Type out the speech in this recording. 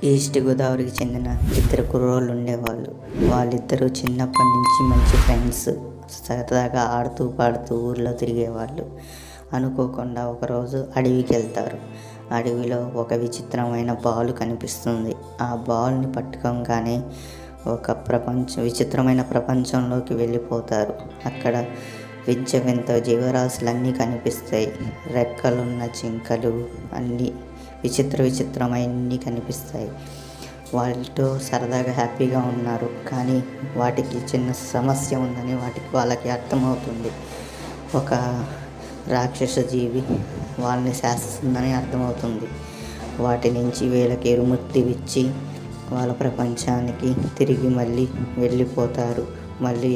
East గోదావరికి చెందిన ఇద్దరు కుర్రోళ్ళు ఉండేవాళ్ళు. వాళ్ళిద్దరూ చిన్నప్పటి నుంచి మంచి ఫ్రెండ్స్. సరదాగా ఆడుతూ పాడుతూ ఊర్లో తిరిగేవాళ్ళు. అనుకోకుండా ఒకరోజు అడవికి వెళ్తారు. అడవిలో ఒక విచిత్రమైన బాల్ కనిపిస్తుంది. ఆ బాల్ని పట్టుకోగానే ఒక విచిత్రమైన ప్రపంచంలోకి వెళ్ళిపోతారు. అక్కడ వింత జీవరాశులన్నీ కనిపిస్తాయి. రెక్కలున్న జింకలు అన్నీ విచిత్రమైనవి కనిపిస్తాయి. వాళ్ళతో సరదాగా హ్యాపీగా ఉన్నారు. కానీ వాటికి చిన్న సమస్య ఉందని వాళ్ళకి అర్థమవుతుంది. ఒక రాక్షస జీవి వాళ్ళని శాసిస్తుందని అర్థమవుతుంది. వాటి నుంచి వీళ్ళకి విముక్తి ఇచ్చి వాళ్ళ ప్రపంచానికి తిరిగి మళ్ళీ వెళ్ళిపోతారు. మళ్ళీ